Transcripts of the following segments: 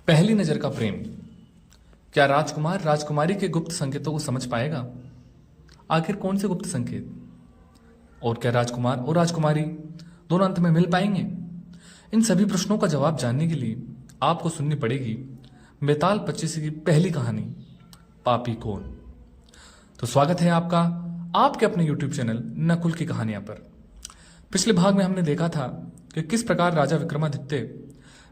पहली नजर का प्रेम। क्या राजकुमार राजकुमारी के गुप्त संकेतों को समझ पाएगा? आखिर कौन से गुप्त संकेत? और क्या राजकुमार और राजकुमारी दोनों अंत में मिल पाएंगे? इन सभी प्रश्नों का जवाब जानने के लिए आपको सुननी पड़ेगी बेताल 25 की पहली कहानी, पापी कौन। तो स्वागत है आपका आपके अपने YouTube चैनल नकुल की कहानियां पर। पिछले भाग में हमने देखा था कि किस प्रकार राजा विक्रमादित्य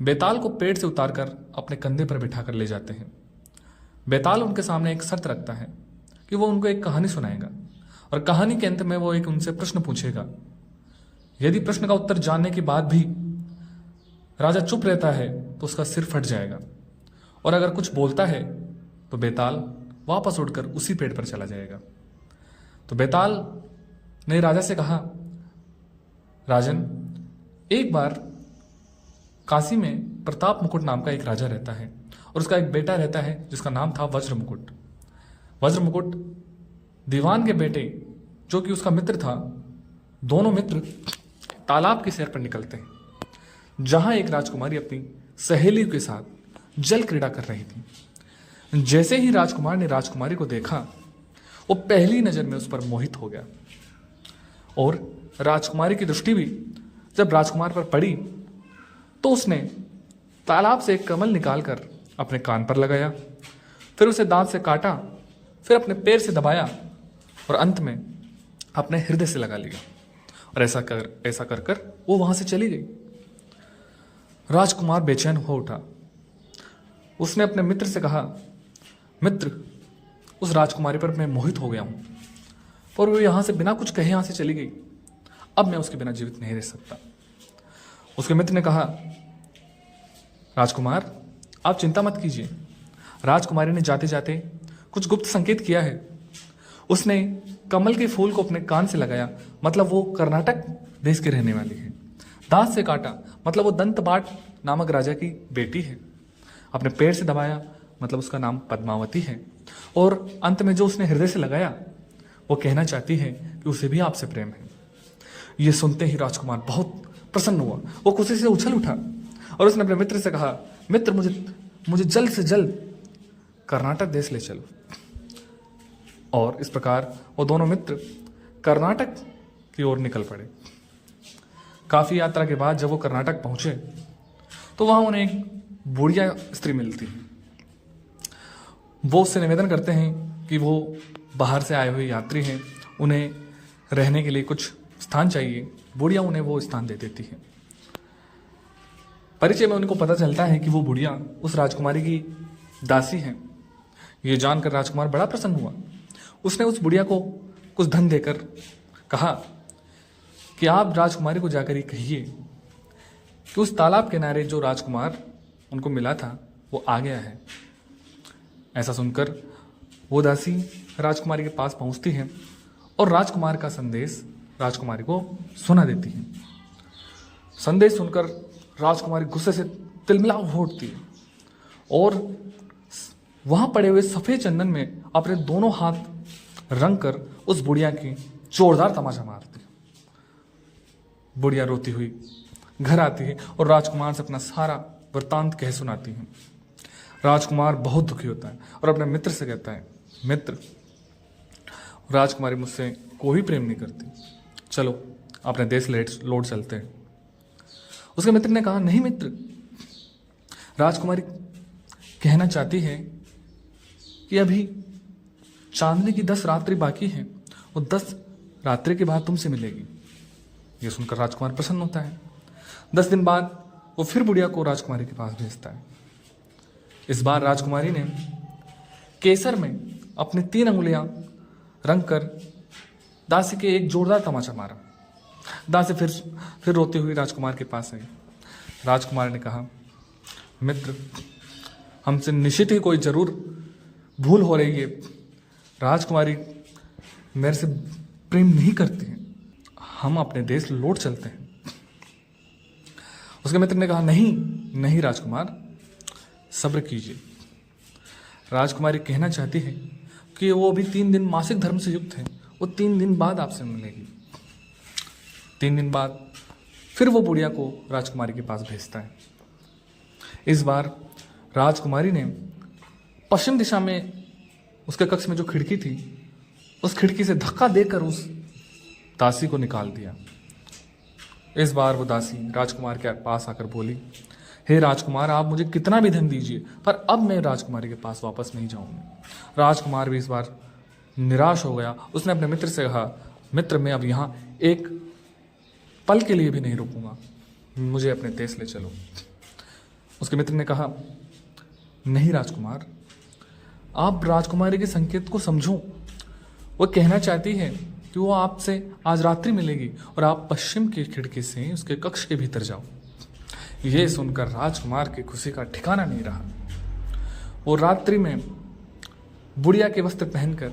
बेताल को पेड़ से उतारकर अपने कंधे पर बिठाकर ले जाते हैं। बेताल उनके सामने एक शर्त रखता है कि वो उनको एक कहानी सुनाएगा और कहानी के अंत में वो एक उनसे प्रश्न पूछेगा। यदि प्रश्न का उत्तर जानने के बाद भी राजा चुप रहता है तो उसका सिर फट जाएगा, और अगर कुछ बोलता है तो बेताल वापस उड़कर उसी पेड़ पर चला जाएगा। तो बेताल ने राजा से कहा, राजन, एक बार काशी में प्रताप मुकुट नाम का एक राजा रहता है और उसका एक बेटा रहता है जिसका नाम था वज्र मुकुट। वज्र मुकुट दीवान के बेटे, जो कि उसका मित्र था, दोनों मित्र तालाब की सैर पर निकलते हैं जहां एक राजकुमारी अपनी सहेली के साथ जल क्रीड़ा कर रही थी। जैसे ही राजकुमार ने राजकुमारी को देखा, वो पहली नजर में उस पर मोहित हो गया, और राजकुमारी की दृष्टि भी जब राजकुमार पर पड़ी तो उसने तालाब से एक कमल निकालकर अपने कान पर लगाया, फिर उसे दांत से काटा, फिर अपने पैर से दबाया और अंत में अपने हृदय से लगा लिया, और ऐसा कर कर वो वहां से चली गई। राजकुमार बेचैन हो उठा। उसने अपने मित्र से कहा, मित्र, उस राजकुमारी पर मैं मोहित हो गया हूं, पर वो यहां से बिना कुछ कहे यहां से चली गई। अब मैं उसके बिना जीवित नहीं रह सकता। उसके मित्र ने कहा, राजकुमार, आप चिंता मत कीजिए। राजकुमारी ने जाते जाते कुछ गुप्त संकेत किया है। उसने कमल के फूल को अपने कान से लगाया, मतलब वो कर्नाटक देश के रहने वाली है। दांत से काटा, मतलब वो दंतबाट नामक राजा की बेटी है। अपने पैर से दबाया, मतलब उसका नाम पद्मावती है। और अंत में जो उसने हृदय से लगाया, वो कहना चाहती है कि उसे भी आपसे प्रेम है। ये सुनते ही राजकुमार बहुत प्रसन्न हुआ। वो खुशी से उछल उठा और उसने अपने मित्र से कहा, मित्र, मुझे जल्द से जल्द कर्नाटक देश ले चलो। और इस प्रकार वो दोनों मित्र कर्नाटक की ओर निकल पड़े। काफी यात्रा के बाद जब वो कर्नाटक पहुंचे तो वहां उन्हें एक बुढ़िया स्त्री मिलती है। वो उससे निवेदन करते हैं कि वो बाहर से आए हुए यात्री हैं, उन्हें रहने के लिए कुछ स्थान चाहिए। बुढ़िया उन्हें वो स्थान दे देती है। परिचय में उनको पता चलता है कि वो बुढ़िया उस राजकुमारी की दासी है। ये जानकर राजकुमार बड़ा प्रसन्न हुआ। उसने उस बुढ़िया को कुछ धन देकर कहा कि आप राजकुमारी को जाकर ये कहिए कि उस तालाब किनारे जो राजकुमार उनको मिला था वो आ गया है। ऐसा सुनकर वो दासी राजकुमारी के पास पहुंचती है और राजकुमार का संदेश राजकुमारी को सुना देती है। संदेश सुनकर राजकुमारी गुस्से से तिलमिला उठती है और वहां पड़े हुए सफेद चंदन में अपने दोनों हाथ रंग कर उस बुढ़िया की जोरदार तमाचा मारती है। बुढ़िया रोती हुई घर आती है और राजकुमार से अपना सारा वृत्तांत कह सुनाती है। राजकुमार बहुत दुखी होता है और अपने मित्र से कहता है, मित्र, राजकुमारी मुझसे कोई प्रेम नहीं करती, चलो अपने देश लौट चलते हैं। उसके मित्र ने कहा, नहीं मित्र, राजकुमारी कहना चाहती है कि अभी चांदनी की 10 रात्रि बाकी है, वो 10 रात्रि के बाद तुमसे मिलेगी। ये सुनकर राजकुमार प्रसन्न होता है। 10 दिन बाद वो फिर बुढ़िया को राजकुमारी के पास भेजता है। इस बार राजकुमारी ने केसर में अपनी 3 अंगुलियां रंग कर दासी के एक जोरदार तमाचा मारा। दासी फिर रोती हुई राजकुमार के पास आई। राजकुमार ने कहा, मित्र, हमसे निश्चित ही कोई जरूर भूल हो रही है। राजकुमारी मेरे से प्रेम नहीं करती है, हम अपने देश लौट चलते हैं। उसके मित्र ने कहा, नहीं राजकुमार, सब्र कीजिए। राजकुमारी कहना चाहती है कि वो अभी 3 दिन मासिक धर्म से युक्त है, वो 3 दिन बाद आपसे मिलेगी। 3 दिन बाद फिर वो बुढ़िया को राजकुमारी के पास भेजता है। इस बार राजकुमारी ने पश्चिम दिशा में उसके कक्ष में जो खिड़की थी, उस खिड़की से धक्का देकर उस दासी को निकाल दिया। इस बार वो दासी राजकुमार के पास आकर बोली, हे राजकुमार, आप मुझे कितना भी धन दीजिए, पर अब मैं राजकुमारी के पास वापस नहीं जाऊंगी। राजकुमार भी इस बार निराश हो गया। उसने अपने मित्र से कहा, मित्र, मैं अब यहाँ एक पल के लिए भी नहीं रुकूंगा, मुझे अपने देश ले चलो। उसके मित्र ने कहा, नहीं राजकुमार, आप राजकुमारी के संकेत को समझो। वो कहना चाहती है कि वो आपसे आज रात्रि मिलेगी और आप पश्चिम की खिड़की से उसके कक्ष के भीतर जाओ। ये सुनकर राजकुमार की खुशी का ठिकाना नहीं रहा। वो रात्रि में बुढ़िया के वस्त्र पहनकर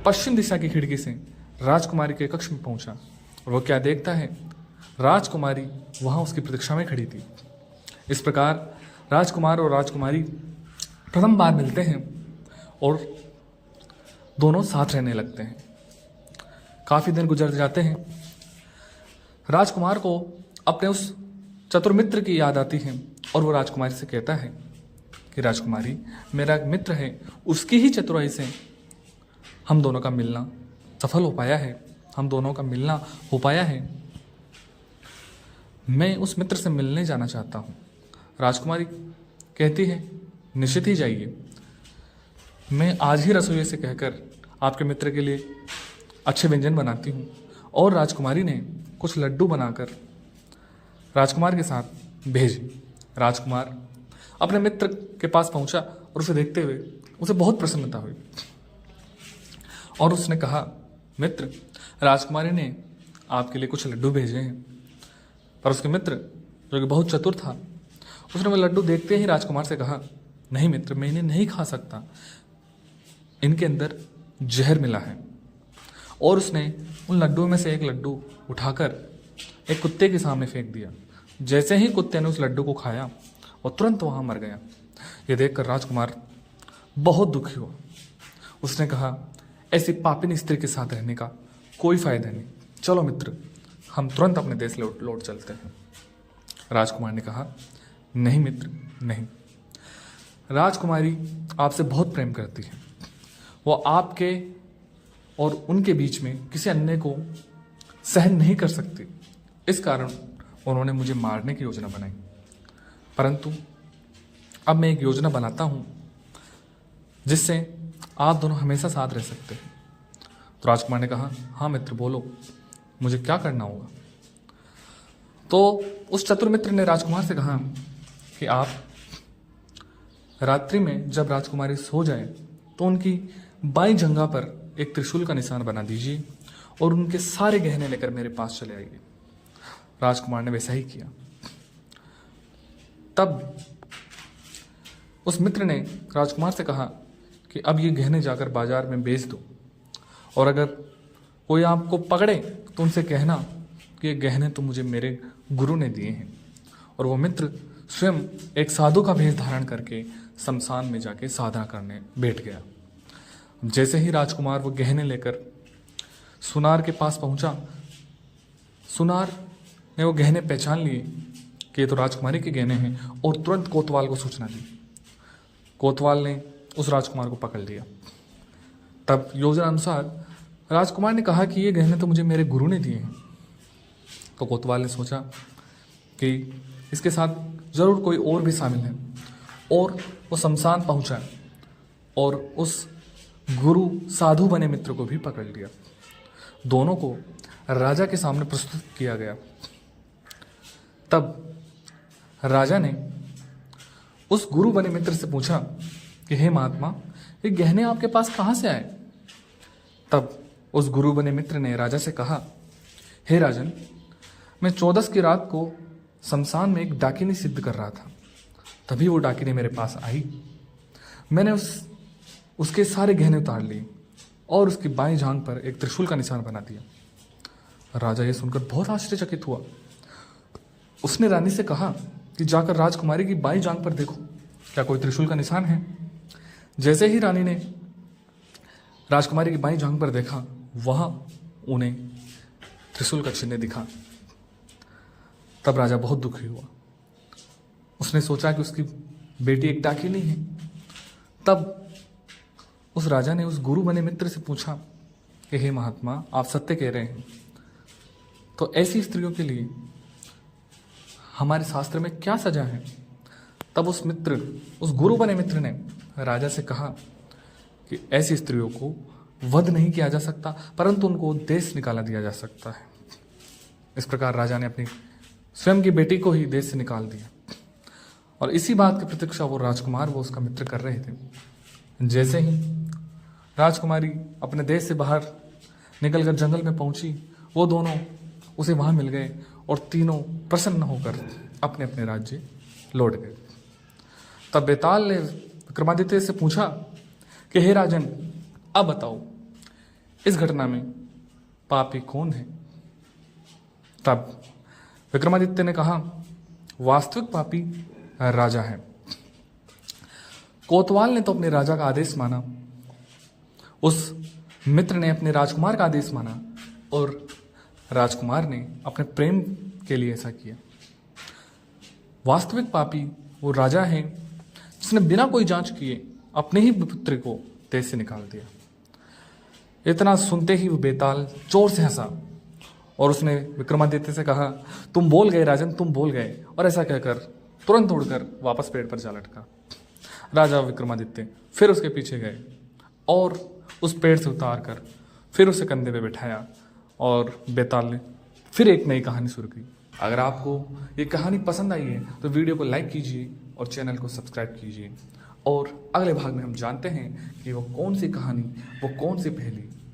पश्चिम दिशा की खिड़की से राजकुमारी के कक्ष में पहुंचा और वो क्या देखता है, राजकुमारी वहां उसकी प्रतीक्षा में खड़ी थी। इस प्रकार राजकुमार और राजकुमारी प्रथम बार मिलते हैं और दोनों साथ रहने लगते हैं। काफी दिन गुजर जाते हैं। राजकुमार को अपने उस चतुर मित्र की याद आती है और वो राजकुमारी से कहता है कि राजकुमारी, मेरा एक मित्र है, उसकी ही चतुराई से हम दोनों का मिलना सफल हो पाया है, हम दोनों का मिलना हो पाया है। मैं उस मित्र से मिलने जाना चाहता हूँ। राजकुमारी कहती है, निश्चित ही जाइए, मैं आज ही रसोइये से कहकर आपके मित्र के लिए अच्छे व्यंजन बनाती हूँ। और राजकुमारी ने कुछ लड्डू बनाकर राजकुमार के साथ भेजे। राजकुमार अपने मित्र के पास पहुंचा और उसे देखते हुए उसे बहुत प्रसन्नता हुई और उसने कहा, मित्र, राजकुमारी ने आपके लिए कुछ लड्डू भेजे हैं। पर उसके मित्र, जो कि बहुत चतुर था, उसने वो लड्डू देखते ही राजकुमार से कहा, नहीं मित्र, मैं इन्हें नहीं खा सकता, इनके अंदर जहर मिला है। और उसने उन लड्डुओं में से एक लड्डू उठाकर एक कुत्ते के सामने फेंक दिया। जैसे ही कुत्ते ने उस लड्डू को खाया, वो तुरंत वहां मर गया। ये देखकर राजकुमार बहुत दुखी हुआ। उसने कहा, ऐसी पापिनी स्त्री के साथ रहने का कोई फायदा नहीं, चलो मित्र, हम तुरंत अपने देश लौट चलते हैं। राजकुमार ने कहा, नहीं मित्र, नहीं, राजकुमारी आपसे बहुत प्रेम करती है। वो आपके और उनके बीच में किसी अन्य को सहन नहीं कर सकती। इस कारण उन्होंने मुझे मारने की योजना बनाई। परंतु अब मैं एक योजना बनाता हूं जिससे आप दोनों हमेशा साथ रह सकते हैं। तो राजकुमार ने कहा, हाँ मित्र, बोलो, मुझे क्या करना होगा। तो उस चतुर मित्र ने राजकुमार से कहा कि आप रात्रि में जब राजकुमारी सो जाए तो उनकी बाईं जंघा पर एक त्रिशूल का निशान बना दीजिए और उनके सारे गहने लेकर मेरे पास चले आइए। राजकुमार ने वैसा ही किया। तब उस मित्र ने राजकुमार से कहा कि अब ये गहने जाकर बाजार में बेच दो और अगर कोई आपको पकड़े तो उनसे कहना कि ये गहने तो मुझे मेरे गुरु ने दिए हैं। और वो मित्र स्वयं एक साधु का भेष धारण करके शमशान में जाके साधना करने बैठ गया। जैसे ही राजकुमार वो गहने लेकर सुनार के पास पहुंचा, सुनार ने वो गहने पहचान लिए कि ये तो राजकुमारी के गहने हैं और तुरंत कोतवाल को सूचना दी। कोतवाल ने उस राजकुमार को पकड़ लिया। तब योजना अनुसार राजकुमार ने कहा कि ये गहने तो मुझे मेरे गुरु ने दिए हैं। तो कोतवाल ने सोचा कि इसके साथ जरूर कोई और भी शामिल है और वो शमशान पहुंचा और उस गुरु साधु बने मित्र को भी पकड़ लिया। दोनों को राजा के सामने प्रस्तुत किया गया। तब राजा ने उस गुरु बने मित्र से पूछा कि हे महात्मा, ये गहने आपके पास कहाँ से आए। तब उस गुरु बने मित्र ने राजा से कहा, हे राजन, मैं 14 की रात को शमशान में एक डाकिनी सिद्ध कर रहा था, तभी वो डाकिनी मेरे पास आई। मैंने उसके सारे गहने उतार लिए और उसकी बाईं जांघ पर एक त्रिशूल का निशान बना दिया। राजा ये सुनकर बहुत आश्चर्यचकित हुआ। उसने रानी से कहा कि जाकर राजकुमारी की बाईं जांघ पर देखो, क्या कोई त्रिशूल का निशान है। जैसे ही रानी ने राजकुमारी की बाईं जांघ पर देखा, वहां उन्हें त्रिशूल का चिन्ह दिखा। तब राजा बहुत दुखी हुआ। उसने सोचा कि उसकी बेटी एक डाकिनी है। तब उस राजा ने उस गुरु बने मित्र से पूछा कि हे महात्मा, आप सत्य कह रहे हैं, तो ऐसी स्त्रियों के लिए हमारे शास्त्र में क्या सजा है? तब उस गुरु बने मित्र ने राजा से कहा कि ऐसी स्त्रियों को वध नहीं किया जा सकता, परंतु उनको देश निकाला दिया जा सकता है। इस प्रकार राजा ने अपनी स्वयं की बेटी को ही देश से निकाल दिया। और इसी बात की प्रतीक्षा वो राजकुमार वो उसका मित्र कर रहे थे। जैसे ही राजकुमारी अपने देश से बाहर निकलकर जंगल में पहुंची, वो दोनों उसे वहां मिल गए और तीनों प्रसन्न होकर अपने अपने राज्य लौट गए। तब बेताल ने विक्रमादित्य से पूछा कि हे राजन, अब बताओ इस घटना में पापी कौन है? तब विक्रमादित्य ने कहा, वास्तविक पापी राजा है। कोतवाल ने तो अपने राजा का आदेश माना, उस मित्र ने अपने राजकुमार का आदेश माना और राजकुमार ने अपने प्रेम के लिए ऐसा किया। वास्तविक पापी वो राजा है जिसने बिना कोई जांच किए अपने ही पुत्र को देश से निकाल दिया। इतना सुनते ही वो बेताल जोर से हंसा और उसने विक्रमादित्य से कहा, तुम बोल गए राजन, तुम बोल गए। और ऐसा कहकर तुरंत उड़कर वापस पेड़ पर जा लटका। राजा विक्रमादित्य फिर उसके पीछे गए और उस पेड़ से उतार कर फिर उसे कंधे पे बिठाया और बेताल ने फिर एक नई कहानी शुरू की। अगर आपको ये कहानी पसंद आई है तो वीडियो को लाइक कीजिए और चैनल को सब्सक्राइब कीजिए। और अगले भाग में हम जानते हैं कि वो कौन सी कहानी, वो कौन सी पहेली